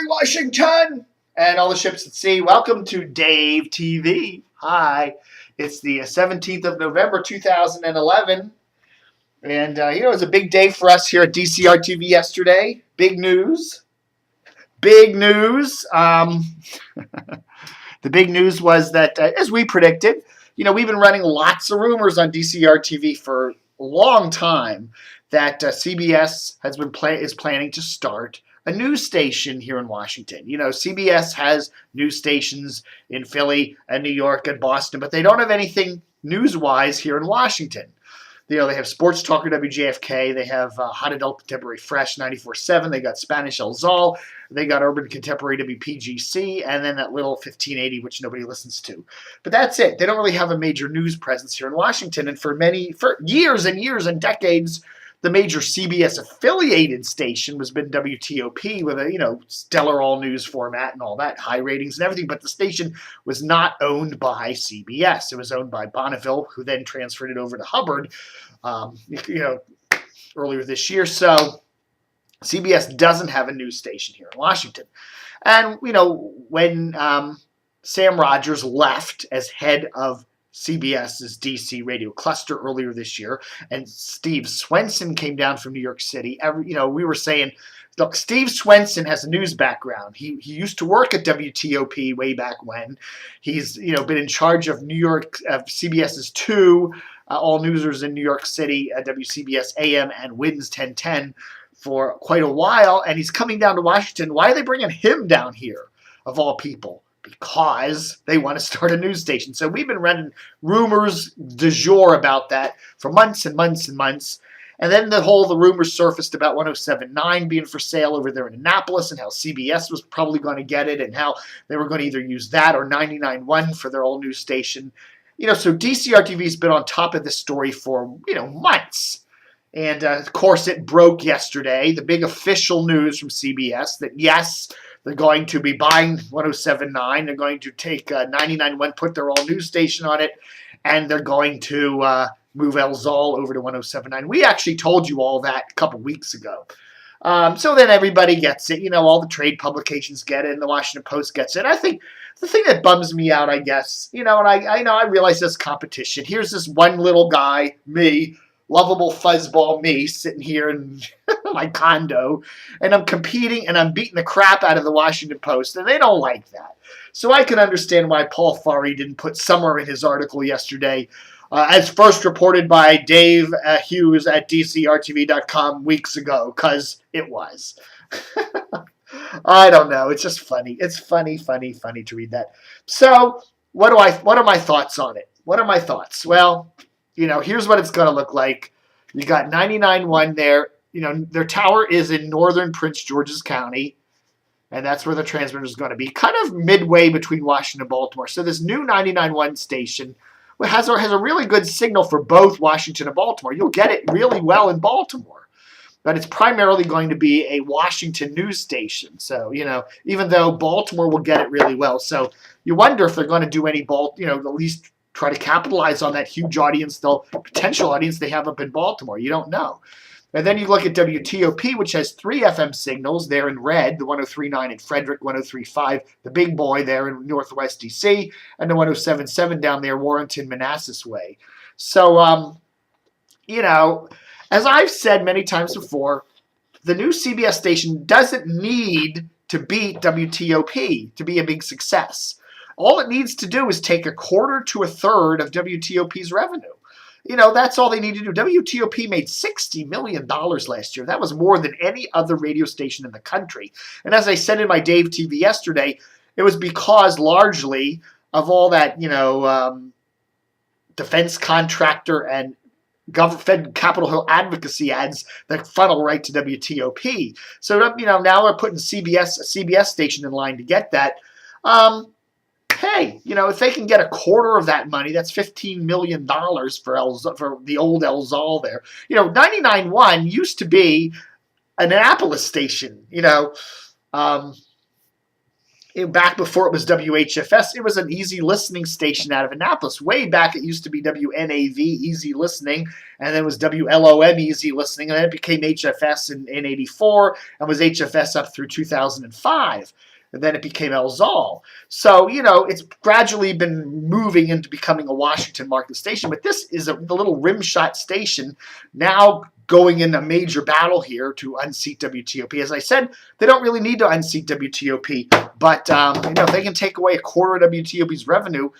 morning, Washington, and all the ships at sea. Welcome to Dave TV. Hi, it's the 17th of November, 2011, and it was a big day for us here at DCR TV yesterday. Big news. Big news. The big news was that, as we predicted, we've been running lots of rumors on DCR TV for a long time that CBS is planning to start a news station here in Washington. CBS has news stations in Philly and New York and Boston, but they don't have anything news-wise here in Washington. They have Sports Talker WJFK. They have Hot Adult Contemporary Fresh 94.7. They got Spanish El Zal. They got Urban Contemporary WPGC, and then that little 1580, which nobody listens to. But that's it. They don't really have a major news presence here in Washington. And for years and years and decades, the major CBS affiliated station has been WTOP with a stellar all news format and all that, high ratings and everything. But the station was not owned by CBS. It was owned by Bonneville, who then transferred it over to Hubbard, earlier this year. So CBS doesn't have a news station here in Washington. And when Sam Rogers left as head of CBS's DC radio cluster earlier this year, and Steve Swenson came down from New York City. We were saying, look, Steve Swenson has a news background. He used to work at WTOP way back when. He's been in charge of CBS's two all newsers in New York City, WCBS AM and WINS 1010 for quite a while, and he's coming down to Washington. Why are they bringing him down here, of all people? Because they want to start a news station. So we've been running rumors du jour about that for months and months and months. And then the rumors surfaced about 107.9 being for sale over there in Annapolis, and how CBS was probably going to get it, and how they were going to either use that or 99.1 for their old news station. So DCR TV's been on top of this story for, months. And, of course, it broke yesterday, the big official news from CBS that, yes, they're going to be buying 107.9. They're going to take 99.1, put their own news station on it, and they're going to move El Zal over to 107.9. We actually told you all that a couple weeks ago. So then everybody gets it. All the trade publications get it, and the Washington Post gets it. I think the thing that bums me out, I guess, and I realize there's competition. Here's this one little guy, me, lovable fuzzball me, sitting here in my condo, and I'm competing and I'm beating the crap out of the Washington Post, and they don't like that. So I can understand why Paul Farhi didn't put somewhere in his article yesterday, as first reported by Dave Hughes at DCRTV.com weeks ago, because it was. I don't know. It's just funny. It's funny to read that. So what are my thoughts on it? What are my thoughts? Well, here's what it's going to look like. You got 99.1 there. Their tower is in northern Prince George's County, and that's where the transmitter is going to be, kind of midway between Washington and Baltimore. So this new 99.1 station has a really good signal for both Washington and Baltimore. You'll get it really well in Baltimore, but it's primarily going to be a Washington news station. So, even though Baltimore will get it really well. So you wonder if they're going to do any at least try to capitalize on that huge audience, potential audience they have up in Baltimore. You don't know. And then you look at WTOP, which has 3 FM signals there in red, the 103.9 in Frederick, 103.5, the big boy there in Northwest DC, and the 107.7 down there, Warrenton, Manassas way. So, as I've said many times before, the new CBS station doesn't need to beat WTOP to be a big success. All it needs to do is take a quarter to a third of WTOP's revenue. That's all they need to do. WTOP made $60 million last year. That was more than any other radio station in the country. And as I said in my Dave TV yesterday, it was because largely of all that, defense contractor and Fed Capitol Hill advocacy ads that funnel right to WTOP. So, now we're putting a CBS station in line to get that. Hey, if they can get a quarter of that money, that's $15 million for the old El Zal there. 99.1 used to be an Annapolis station, back before it was WHFS, it was an easy listening station out of Annapolis. Way back, it used to be WNAV, Easy Listening, and then it was WLOM, Easy Listening, and then it became HFS in 84 and was HFS up through 2005. And then it became El Zal. So, it's gradually been moving into becoming a Washington market station, but this is a little rimshot station now going in a major battle here to unseat WTOP. As I said, they don't really need to unseat WTOP, but if they can take away a quarter of WTOP's revenue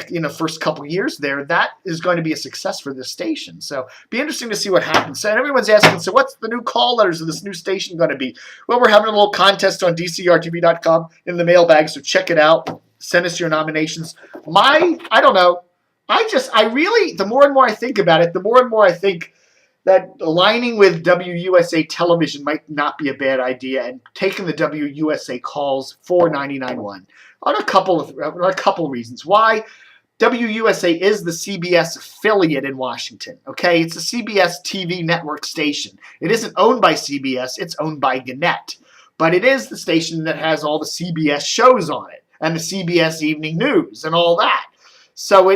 in the first couple years there, that is going to be a success for this station. So be interesting to see what happens. And everyone's asking, so what's the new call letters of this new station going to be? Well, we're having a little contest on DCRTV.com in the mailbag, so check it out. Send us your nominations. I don't know. The more and more I think about it, the more and more I think that aligning with WUSA television might not be a bad idea, and taking the WUSA calls for 99.1 on a couple of reasons. Why? WUSA is the CBS affiliate in Washington. Okay, it's a CBS TV network station. It isn't owned by CBS; it's owned by Gannett, but it is the station that has all the CBS shows on it and the CBS Evening News and all that. So,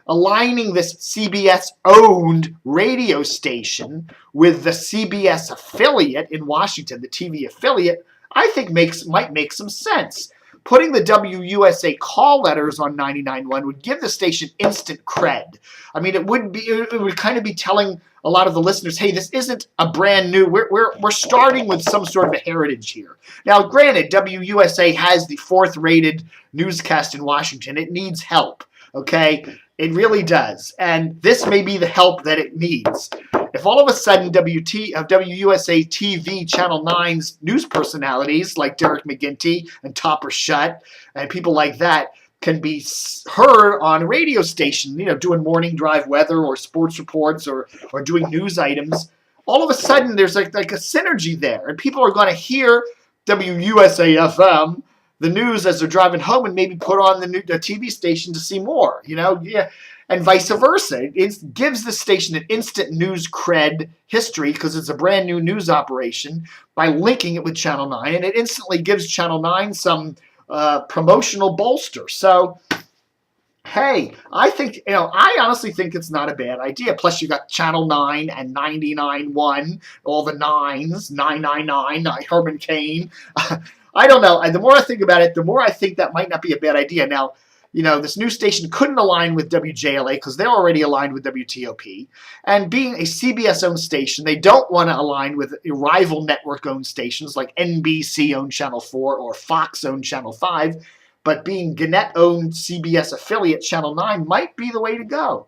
aligning this CBS-owned radio station with the CBS affiliate in Washington, the TV affiliate, I think might make some sense. Putting the WUSA call letters on 99.1 would give the station instant cred. I mean, it would kind of be telling a lot of the listeners, hey, this isn't a brand new, we're starting with some sort of a heritage here. Now, granted, WUSA has the 4th rated newscast in Washington. It needs help. Okay, it really does, and this may be the help that it needs. If all of a sudden WUSA TV Channel 9's news personalities like Derek McGinty and Topper Shutt and people like that can be heard on a radio station, doing morning drive weather or sports reports or doing news items, all of a sudden there's like a synergy there, and people are going to hear WUSA FM, the news, as they're driving home, and maybe put on the TV station to see more, and vice versa. It gives the station an instant news cred history because it's a brand new news operation by linking it with Channel 9, and it instantly gives Channel 9 some promotional bolster. So, hey, I honestly think it's not a bad idea. Plus, you got Channel 9 and 99.1, all the nines, 999, Herman Cain. I don't know. The more I think about it, the more I think that might not be a bad idea. Now, this new station couldn't align with WJLA because they're already aligned with WTOP. And being a CBS-owned station, they don't want to align with rival network-owned stations like NBC-owned Channel 4 or Fox-owned Channel 5. But being Gannett-owned CBS affiliate Channel 9 might be the way to go.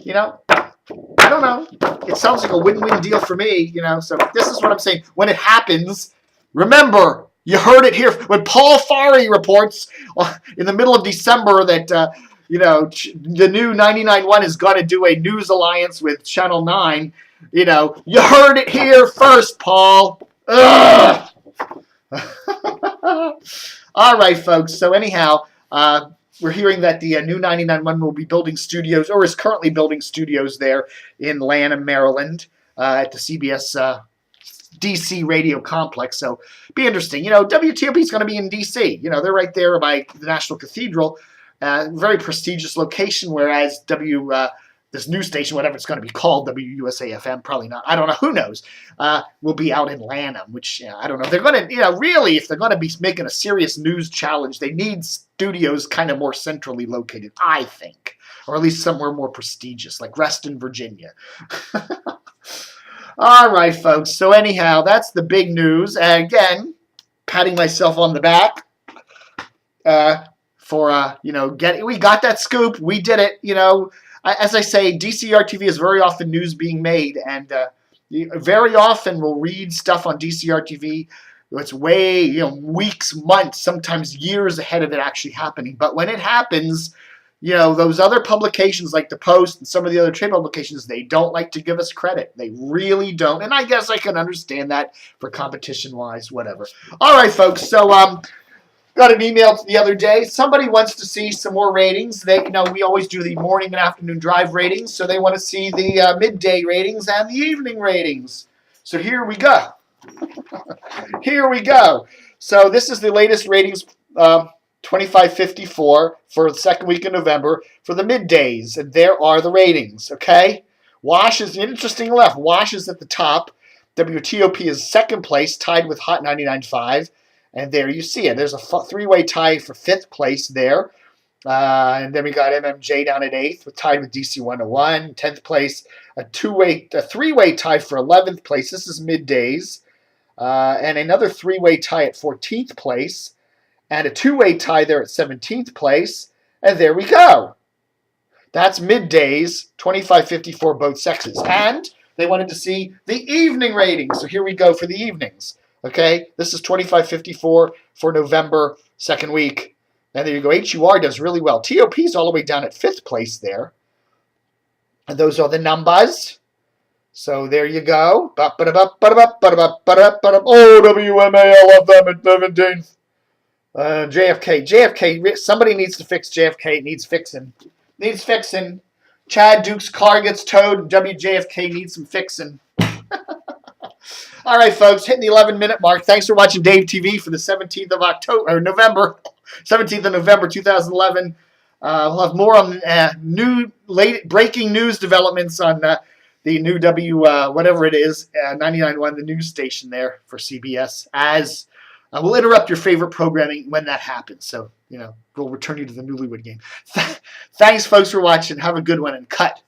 I don't know. It sounds like a win-win deal for me, So this is what I'm saying. When it happens, remember, you heard it here. When Paul Farhi reports in the middle of December that, the new 99.1 is going to do a news alliance with Channel 9, you heard it here first, Paul. Ugh. All right, folks. So anyhow, we're hearing that the new 99.1 will be building studios, or is currently building studios there in Lanham, Maryland, at the CBS DC radio complex. So be interesting. WTOP is going to be in DC. They're right there by the National Cathedral, very prestigious location. Whereas this new station, whatever it's going to be called, WUSA FM, probably not. I don't know. Who knows? Will be out in Lanham, which I don't know. They're going to, really, if they're going to be making a serious news challenge, they need studios kind of more centrally located, I think, or at least somewhere more prestigious, like Reston, Virginia. All right, folks. So anyhow, that's the big news. And again, patting myself on the back for we got that scoop. We did it. As I say, DCRTV is very often news being made, and very often we'll read stuff on DCRTV. It's way weeks, months, sometimes years ahead of it actually happening. But when it happens, those other publications like the Post and some of the other trade publications, they don't like to give us credit. They really don't. And I guess I can understand that for competition-wise, whatever. All right, folks. So got an email the other day. Somebody wants to see some more ratings. We always do the morning and afternoon drive ratings, so they want to see the midday ratings and the evening ratings. So here we go. Here we go. So this is the latest ratings 25.54 for the second week of November for the middays. And there are the ratings, okay? Wash is interesting left. Wash is at the top. WTOP is second place, tied with Hot 99.5. And there you see it. There's a three-way tie for fifth place there. And then we got MMJ down at 8th, tied with DC 101. 10th place, a three-way tie for 11th place. This is middays. And another three-way tie at 14th place. And a two-way tie there at 17th place. And there we go. That's middays, 25.54 both sexes. And they wanted to see the evening ratings. So here we go for the evenings. Okay, this is 25.54 for November, second week. And there you go. HUR does really well. TOP's all the way down at 5th place there. And those are the numbers. So there you go. Oh, WMA, I love them at 17th. JFK, somebody needs to fix JFK. It needs fixing. Chad Duke's car gets towed. WJFK needs some fixing. All right, folks, hitting the 11-minute mark. Thanks for watching Dave TV for the 17th of November 2011. We'll have more on late breaking news developments on the new whatever it is, 99.1, the news station there for CBS. As we'll interrupt your favorite programming when that happens. So, we'll return you to the Newlywed Game. Thanks, folks, for watching. Have a good one and cut.